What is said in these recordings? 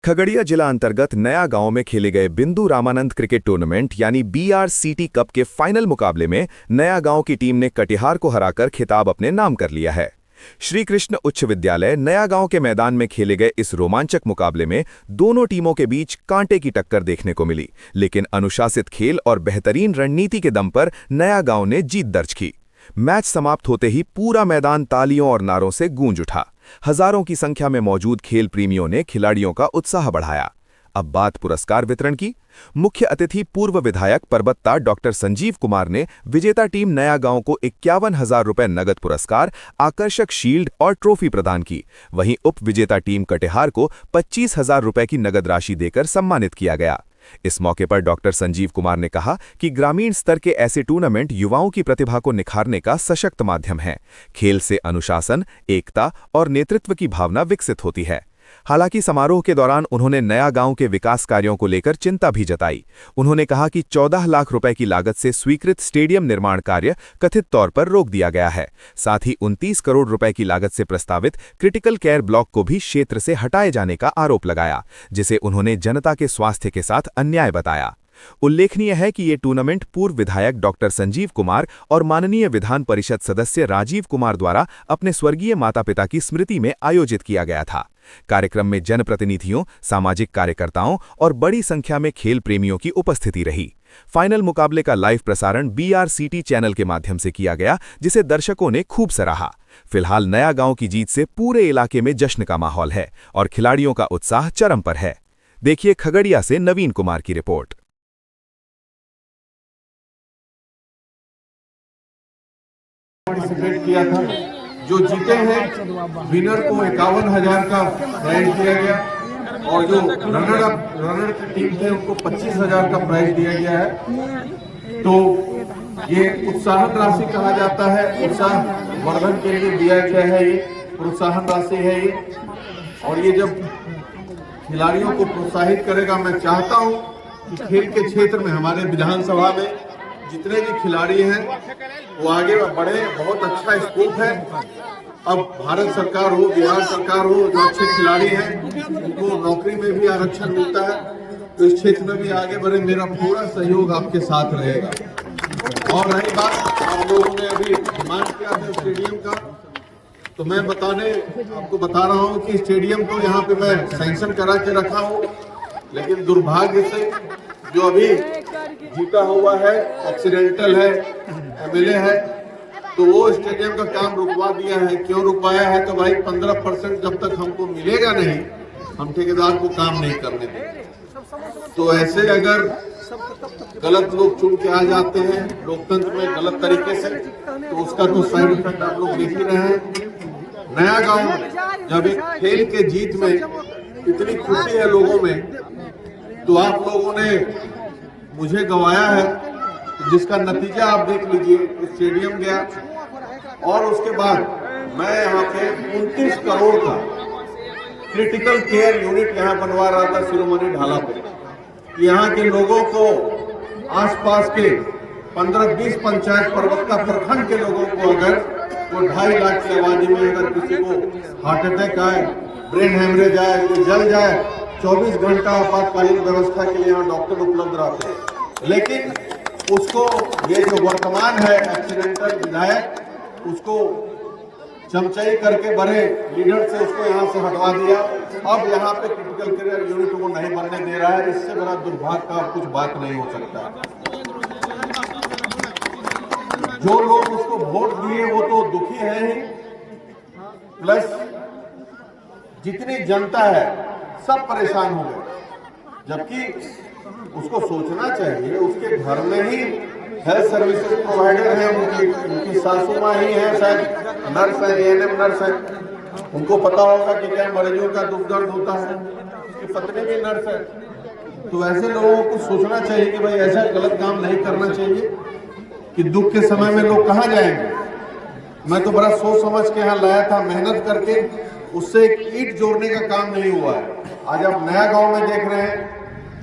खगड़िया जिला अंतर्गत नया गांव में खेले गए बिंदु रामानंद क्रिकेट टूर्नामेंट यानी BRCT कप के फाइनल मुकाबले में नया गांव की टीम ने कटिहार को हराकर खिताब अपने नाम कर लिया है। श्री कृष्ण उच्च विद्यालय नया गांव के मैदान में खेले गए इस रोमांचक मुकाबले में दोनों टीमों के बीच कांटे की टक्कर देखने को मिली, लेकिन अनुशासित खेल और बेहतरीन रणनीति के दम पर नया गांव ने जीत दर्ज की। मैच समाप्त होते ही पूरा मैदान तालियों और नारों से गूंज उठा। हजारों की संख्या में मौजूद खेल प्रेमियों ने खिलाड़ियों का उत्साह बढ़ाया। अब बात पुरस्कार वितरण की। मुख्य अतिथि पूर्व विधायक परबत्ता डॉक्टर संजीव कुमार ने विजेता टीम नया गांव को 51,000 रुपए नगद पुरस्कार, आकर्षक शील्ड और ट्रॉफी प्रदान की। वहीं उप विजेता टीम कटिहार को 25,000 रुपए की नगद राशि देकर सम्मानित किया गया। इस मौके पर डॉक्टर संजीव कुमार ने कहा कि ग्रामीण स्तर के ऐसे टूर्नामेंट युवाओं की प्रतिभा को निखारने का सशक्त माध्यम है। खेल से अनुशासन, एकता और नेतृत्व की भावना विकसित होती है। हालांकि समारोह के दौरान उन्होंने नया गांव के विकास कार्यों को लेकर चिंता भी जताई। उन्होंने कहा कि 14 लाख रुपए की लागत से स्वीकृत स्टेडियम निर्माण कार्य कथित तौर पर रोक दिया गया है। साथ ही 29 करोड़ रुपए की लागत से प्रस्तावित क्रिटिकल केयर ब्लॉक को भी क्षेत्र से हटाए जाने का आरोप लगाया, जिसे उन्होंने जनता के स्वास्थ्य के साथ अन्याय बताया। उल्लेखनीय है कि ये टूर्नामेंट पूर्व विधायक डॉक्टर संजीव कुमार और माननीय विधान परिषद सदस्य राजीव कुमार द्वारा अपने स्वर्गीय माता-पिता की स्मृति में आयोजित किया गया था। कार्यक्रम में जनप्रतिनिधियों, सामाजिक कार्यकर्ताओं और बड़ी संख्या में खेल प्रेमियों की उपस्थिति रही। फाइनल मुकाबले का लाइव प्रसारण BRCT चैनल के माध्यम से किया गया, जिसे दर्शकों ने खूब सराहा। फिलहाल नया गांव की जीत से पूरे इलाके में जश्न का माहौल है और खिलाड़ियों का उत्साह चरम पर है। देखिए खगड़िया से नवीन कुमार की रिपोर्ट। पार्टिसिपेट किया था, जो जीते हैं विनर को 51,000 का प्राइज दिया गया और जो रनर की टीम थे उनको 25,000 का प्राइज दिया गया है। तो ये उत्साहन राशि कहा जाता है, उत्साह वर्धन के लिए दिया गया है, ये प्रोत्साहन राशि है ये। और ये जब खिलाड़ियों को प्रोत्साहित करेगा, मैं चाहता हूँ कि खेल के क्षेत्र में हमारे विधानसभा में जितने भी खिलाड़ी हैं वो आगे बढ़े। बहुत अच्छा स्कोप है। अब भारत सरकार हो, बिहार सरकार हो, जो अच्छे खिलाड़ी हैं उनको नौकरी में भी आरक्षण मिलता है, तो इस क्षेत्र में भी आगे बढ़े। मेरा पूरा सहयोग आपके साथ रहेगा। और रही बात, आप लोगों ने अभी डिमांड किया था स्टेडियम का, तो मैं आपको बता रहा हूँ कि स्टेडियम तो यहाँ पे मैं सैंक्शन करा के रखा हूँ, लेकिन दुर्भाग्य से जो अभी जीता हुआ है, एक्सीडेंटल है, MLA है, तो वो स्टेडियम का काम रुकवा दिया है। क्यों रुकवाया है? तो भाई 15% जब तक हमको मिलेगा नहीं, हम ठेकेदार को काम नहीं करने देंगे। तो ऐसे अगर गलत लोग चुन के आ जाते हैं लोकतंत्र में गलत तरीके से, तो उसका तो साइड इफेक्ट आप लोग देख ही रहे हैं। नया गांव जब एक खेल के जीत में इतनी खुशी है लोगों में, तो आप लोगों ने मुझे गवाया है, जिसका नतीजा आप देख लीजिए। स्टेडियम गया और उसके बाद मैं यहाँ पे 29 करोड़ का क्रिटिकल केयर यूनिट यहाँ बनवा रहा था शिरोमणि ढाला पे। यहाँ के लोगों को, आसपास के 15-20 पंचायत परबत्ता प्रखंड के लोगों को अगर वो 2.5 लाख की आबादी में अगर किसी को हार्ट अटैक आए, ब्रेन हेमरेज आए, कोई जल जाए, 24 घंटा आपातकालीन व्यवस्था के लिए यहाँ डॉक्टर उपलब्ध रहते हैं। लेकिन उसको, ये जो वर्तमान है एक्सीडेंटल विधायक, उसको चमचाई करके बड़े लीडर से उसको यहाँ से हटवा दिया। अब यहाँ पे क्रिटिकल केयर यूनिट वो नहीं बनने दे रहा है। इससे बड़ा दुर्भाग्य का कुछ बात नहीं हो सकता। जो लोग उसको वोट दिए वो तो दुखी है ही, प्लस जितनी जनता है सब परेशान हो गए। जबकि उसको सोचना चाहिए, उसके घर में ही हेल्थ सर्विसेज प्रोवाइडर हैं, उनकी सासू माँ ही है, शायद नर्स है, ANM नर्स है, उनको पता होगा कि क्या मरीजों का दुख दर्द होता है। उसकी पत्नी भी नर्स है। तो ऐसे लोगों को सोचना चाहिए कि भाई ऐसा गलत काम नहीं करना चाहिए कि दुख के समय में लोग कहाँ जाएंगे। मैं तो बड़ा सोच समझ के यहाँ लाया था, मेहनत करके, उससे एक ईंट जोड़ने का काम नहीं हुआ है। आज आप नया गांव में देख रहे हैं,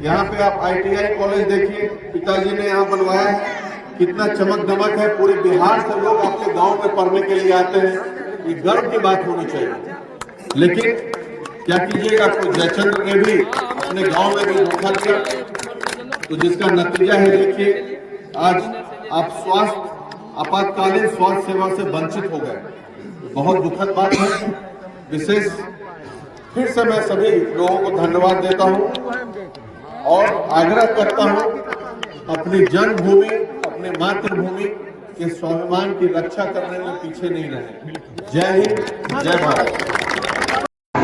यहाँ पे आप ITI कॉलेज देखिए, पिताजी ने यहाँ बनवाया है, कितना चमक दमक है। पूरे बिहार से लोग आपके गांव में पढ़ने के लिए आते हैं, ये गर्व की बात होनी चाहिए। लेकिन क्या कीजिएगा, कोई जयचंद्र ने भी अपने गांव में भी धोखा दिया, तो जिसका नतीजा है देखिए, आज आप आपातकालीन स्वास्थ्य सेवा से वंचित हो गए। बहुत दुखद बात है। विशेष फिर से मैं सभी लोगों को धन्यवाद देता हूं और आग्रह करता हूं, अपनी जन्मभूमि, अपने मातृभूमि के स्वाभिमान की रक्षा करने में पीछे नहीं रहे। जय हिंद, जय भारत।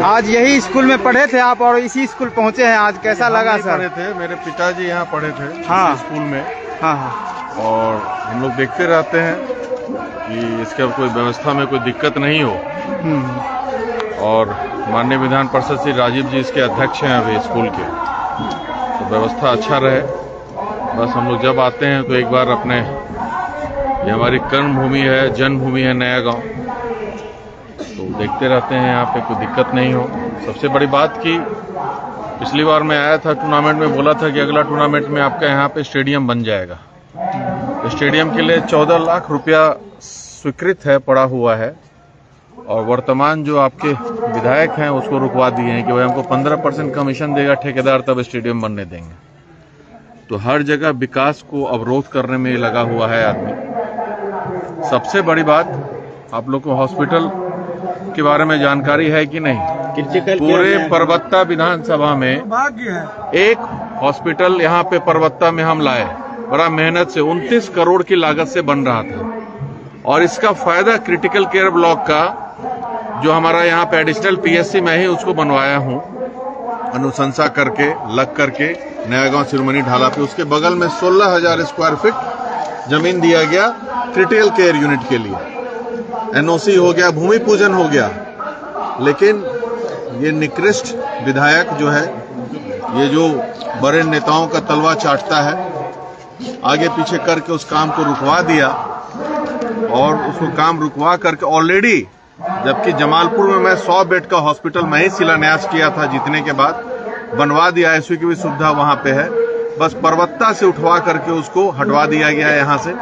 आज यही स्कूल में पढ़े थे आप और इसी स्कूल पहुंचे हैं आज, कैसा लगा सर? पढ़े थे, मेरे पिताजी यहाँ पढ़े थे। हाँ। स्कूल में। हाँ हाँ। और हम लोग देखते रहते हैं कि इसका कोई व्यवस्था में कोई दिक्कत नहीं हो। और माननीय विधान परिषद श्री राजीव जी इसके अध्यक्ष हैं अभी स्कूल के, तो व्यवस्था अच्छा रहे। बस हम लोग जब आते हैं तो एक बार अपने, ये हमारी कर्मभूमि है, जन्मभूमि है नया गांव, तो देखते रहते हैं यहाँ पे कोई दिक्कत नहीं हो। सबसे बड़ी बात की पिछली बार मैं आया था टूर्नामेंट में, बोला था कि अगला टूर्नामेंट में आपका यहाँ पे स्टेडियम बन जाएगा। स्टेडियम के लिए 14 लाख रुपया स्वीकृत है, पड़ा हुआ है, और वर्तमान जो आपके विधायक हैं उसको रुकवा दिए हैं कि भाई हमको 15% कमीशन देगा ठेकेदार, तब स्टेडियम बनने देंगे। तो हर जगह विकास को अवरोध करने में लगा हुआ है आदमी। सबसे बड़ी बात, आप लोग को हॉस्पिटल के बारे में जानकारी है कि नहीं? पूरे परबत्ता विधानसभा में एक हॉस्पिटल यहाँ पे परबत्ता में हम लाए, बड़ा मेहनत से 29 करोड़ की लागत से बन रहा था, और इसका फायदा क्रिटिकल केयर ब्लॉक का जो हमारा यहाँ पे एडिशनल पीएससी मैं ही उसको बनवाया हूँ, अनुशंसा करके लग करके नया गांव सिरोमणि ढाला पे, उसके बगल में 16,000 स्क्वायर फीट जमीन दिया गया क्रिटिकल केयर यूनिट के लिए। एनओसी हो गया, भूमि पूजन हो गया, लेकिन ये निकृष्ट विधायक जो है, ये जो बड़े नेताओं का तलवा चाटता है, आगे पीछे करके उस काम को रुकवा दिया। और उसको काम रुकवा करके ऑलरेडी, जबकि जमालपुर में मैं 100 बेड का हॉस्पिटल मैं ही शिलान्यास किया था जीतने के बाद, बनवा दिया, आईसीयू की भी सुविधा वहां पे है, बस परबत्ता से उठवा करके उसको हटवा दिया गया है यहाँ से।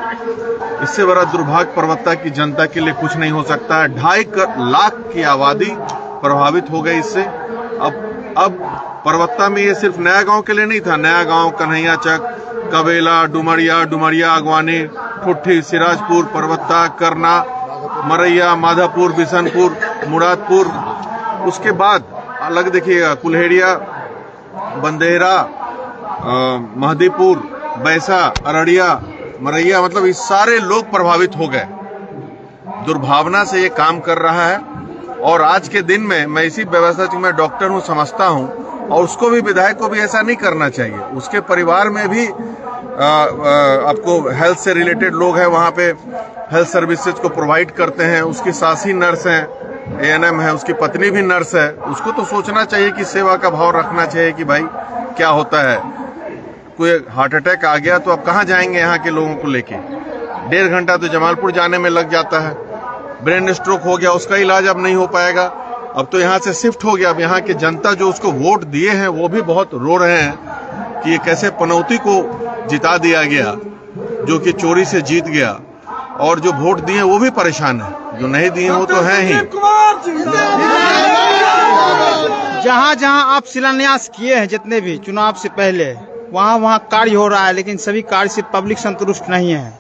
इससे बड़ा दुर्भाग्य परबत्ता की जनता के लिए कुछ नहीं हो सकता है। 2.5 लाख की आबादी प्रभावित हो गई इससे। अब परबत्ता में ये सिर्फ नया गांव के लिए नहीं था, नया गांव, कन्हैया चक, कबेला, डुमरिया अगवानी, ठुट्ठी, सिराजपुर, परबत्ता, करना, मरैया, माधापुर, बिशनपुर, मुरादपुर, उसके बाद अलग देखिएगा कुल्हेड़िया, बंदेरा, महदीपुर, बैसा, अररिया, मरैया, मतलब इस सारे लोग प्रभावित हो गए। दुर्भावना से ये काम कर रहा है। और आज के दिन में मैं इसी व्यवस्था से, मैं डॉक्टर हूँ, समझता हूँ, और उसको भी, विधायक को भी ऐसा नहीं करना चाहिए। उसके परिवार में भी आपको हेल्थ से रिलेटेड लोग हैं, वहाँ पे हेल्थ सर्विसेज को प्रोवाइड करते हैं, उसकी सास ही नर्स हैं, एएनएम है, उसकी पत्नी भी नर्स है। उसको तो सोचना चाहिए कि सेवा का भाव रखना चाहिए कि भाई क्या होता है, कोई हार्ट अटैक आ गया तो अब कहाँ जाएंगे यहाँ के लोगों को लेके? 1.5 घंटा तो जमालपुर जाने में लग जाता है। ब्रेन स्ट्रोक हो गया, उसका इलाज अब नहीं हो पाएगा, अब तो यहाँ से शिफ्ट हो गया। अब यहाँ की जनता जो उसको वोट दिए हैं वो भी बहुत रो रहे हैं कि ये कैसे पनौती को जिता दिया गया, जो कि चोरी से जीत गया, और जो वोट दिए वो भी परेशान है, जो नहीं दिए वो तो हैं ही। जहाँ जहाँ आप शिलान्यास किए हैं, जितने भी चुनाव से पहले, वहाँ कार्य हो रहा है, लेकिन सभी कार्य से पब्लिक संतुष्ट नहीं है।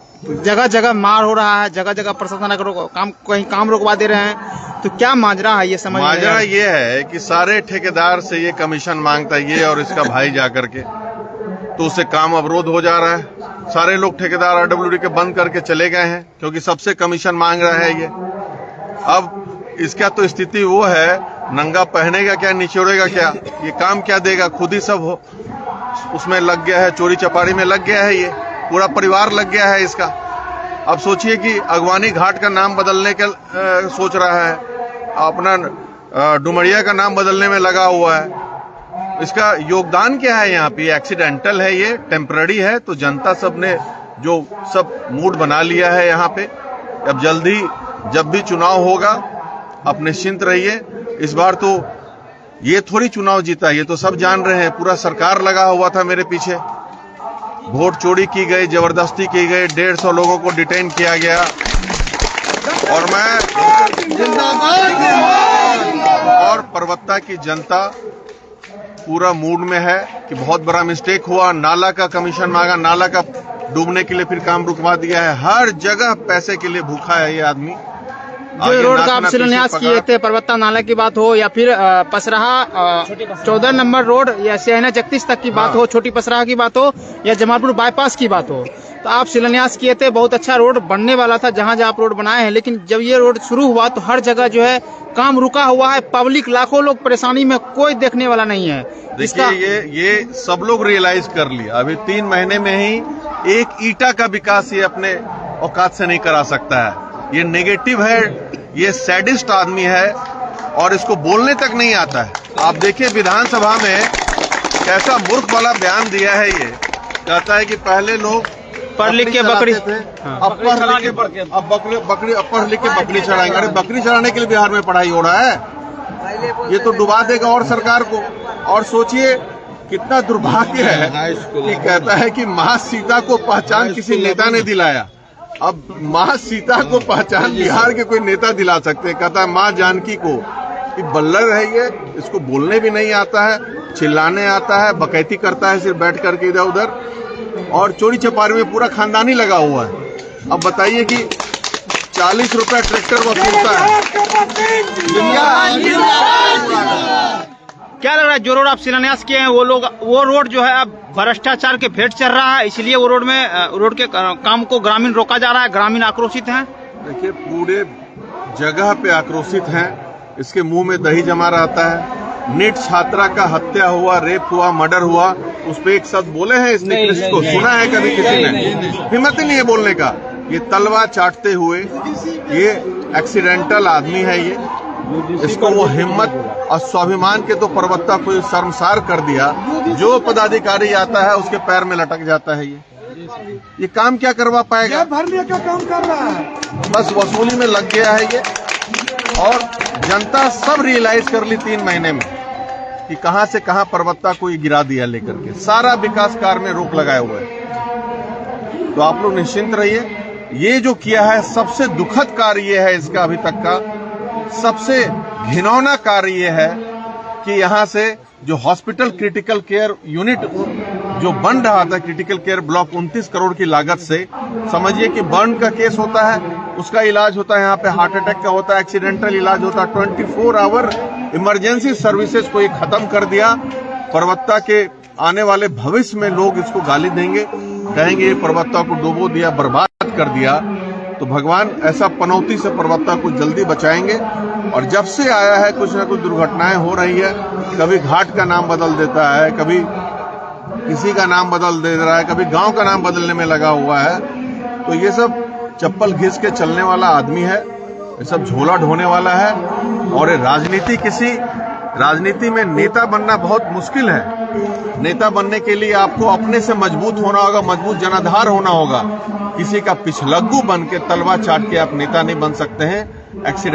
जगह जगह मार हो रहा है, जगह जगह प्रशासन कहीं काम रोकवा दे रहे हैं। तो क्या माजरा है ये समझ? माजरा ये है कि सारे ठेकेदार से ये कमीशन मांगता है, ये और इसका भाई जाकर के, तो उससे काम अवरोध हो जा रहा है। सारे लोग ठेकेदार आरडब्ल्यूडी के बंद करके चले गए हैं, क्योंकि सबसे कमीशन मांग रहा है ये। अब इसका तो स्थिति वो है, नंगा पहनेगा क्या, निचोड़ेगा क्या, ये काम क्या देगा? खुद ही सब हो उसमें लग गया है, चोरी चपारी में लग गया है, ये पूरा परिवार लग गया है इसका। अब सोचिए कि अगवानी घाट का नाम बदलने का सोच रहा है, अपना डुमरिया का नाम बदलने में लगा हुआ है। इसका योगदान क्या है यहाँ पे? एक्सीडेंटल है, ये टेम्पररी है। तो जनता सब ने जो सब मूड बना लिया है यहाँ पे। अब जल्दी जब भी चुनाव होगा, आप निश्चिंत रहिए। इस बार तो ये थोड़ी चुनाव जीता, ये तो सब जान रहे हैं, पूरा सरकार लगा हुआ था मेरे पीछे। वोट चोरी की गई, जबरदस्ती की गई, 150 लोगों को डिटेन किया गया, और मैं और परबत्ता की जनता पूरा मूड में है कि बहुत बड़ा मिस्टेक हुआ। नाला का कमीशन मांगा, नाला का डूबने के लिए फिर काम रुकवा दिया है। हर जगह पैसे के लिए भूखा है ये आदमी। जो रोड का आप शिलान्यास किए थे, परबत्ता नाला की बात हो या फिर पसराहा 14 नंबर रोड या सेहना 31 तक की बात हो, छोटी पसराहा की बात हो या जमालपुर बाईपास की बात हो, तो आप शिलान्यास किए थे। बहुत अच्छा रोड बनने वाला था जहां जहां आप रोड बनाए हैं, लेकिन जब ये रोड शुरू हुआ तो हर जगह जो है काम रुका हुआ है। पब्लिक लाखों लोग परेशानी में, कोई देखने वाला नहीं है। देखिए ये सब लोग रियलाइज कर लिया। अभी 3 महीने में ही एक ईटा का विकास ये अपने औकात से नहीं करा सकता है। ये नेगेटिव है, ये सैडिस्ट आदमी है और इसको बोलने तक नहीं आता है। आप देखिए विधानसभा में कैसा मूर्ख वाला बयान दिया है। ये कहता है कि पहले लोग पढ़ लिख के बकरी थे, अब पढ़ लिख के बकरी चढ़ाएंगे। अरे बकरी चढ़ाने के लिए बिहार में पढ़ाई हो रहा है? ये तो डुबा देगा और सरकार को। और सोचिए कितना दुर्भाग्य है कि कहता है कि माँ सीता को पहचान किसी नेता ने दिलाया। अब माँ सीता को पहचान बिहार के कोई नेता दिला सकते हैं? कहता है माँ जानकी को। कि बल्लर है ये, इसको बोलने भी नहीं आता है, चिल्लाने आता है, बकैती करता है सिर्फ बैठ करके इधर उधर, और चोरी चपारी में पूरा खानदान ही लगा हुआ है। अब बताइए कि 40 रुपए ट्रैक्टर वसूलता है। क्या लग रहा है जो रोड आप शिलान्यास किए हैं वो रोड जो है अब भ्रष्टाचार के भेंट चल रहा है, इसलिए वो रोड के काम को ग्रामीण रोका जा रहा है, ग्रामीण आक्रोशित हैं? देखिए पूरे जगह पे आक्रोशित हैं। इसके मुंह में दही जमा रहता है। नीट छात्रा का हत्या हुआ, रेप हुआ, मर्डर हुआ, उस पर एक शब्द बोले हैं इसने? किसी को सुना है कभी किसी ने? हिम्मत ही नहीं है बोलने का। ये तलवा चाटते हुए, ये एक्सीडेंटल आदमी है ये। इसको वो हिम्मत और स्वाभिमान के तो परबत्ता को शर्मसार कर दिया। जो पदाधिकारी आता है उसके पैर में लटक जाता है। ये काम क्या करवा पाएगा? भरने का काम कर रहा है, बस वसूली में लग गया है ये। और जनता सब रियलाइज कर ली 3 महीने में कि कहां से कहां परबत्ता को ये गिरा दिया लेकर के। सारा विकास कार्य में रोक लगाए हुए है। तो आप लोग निश्चिंत रहिए। ये जो किया है सबसे दुखद कार्य ये है, इसका अभी तक का सबसे घिनौना कार्य ये है कि यहाँ से जो हॉस्पिटल क्रिटिकल केयर यूनिट जो बन रहा था, क्रिटिकल केयर ब्लॉक 29 करोड़ की लागत से, समझिए कि बर्न का केस होता है, उसका इलाज होता है, यहाँ पे हार्ट अटैक का होता है, एक्सीडेंटल इलाज होता है। 24 आवर इमरजेंसी सर्विसेज को ये खत्म कर दिया। परबत्ता के आने वाले भविष्य में लोग इसको गाली देंगे, कहेंगे ये परबत्ता को डुबो दिया, बर्बाद कर दिया। तो भगवान ऐसा पनौती से परबत्ता को जल्दी बचाएंगे। और जब से आया है कुछ न कुछ दुर्घटनाएं हो रही है। कभी घाट का नाम बदल देता है, कभी किसी का नाम बदल दे रहा है, कभी गांव का नाम बदलने में लगा हुआ है। तो ये सब चप्पल घिस के चलने वाला आदमी है, ये सब झोला ढोने वाला है। और ये राजनीति में नेता बनना बहुत मुश्किल है। नेता बनने के लिए आपको अपने से मजबूत होना होगा, मजबूत जनाधार होना होगा। किसी का पिछलग्गू बन के तलवा चाट के आप नेता नहीं बन सकते हैं। एक्सीडेंट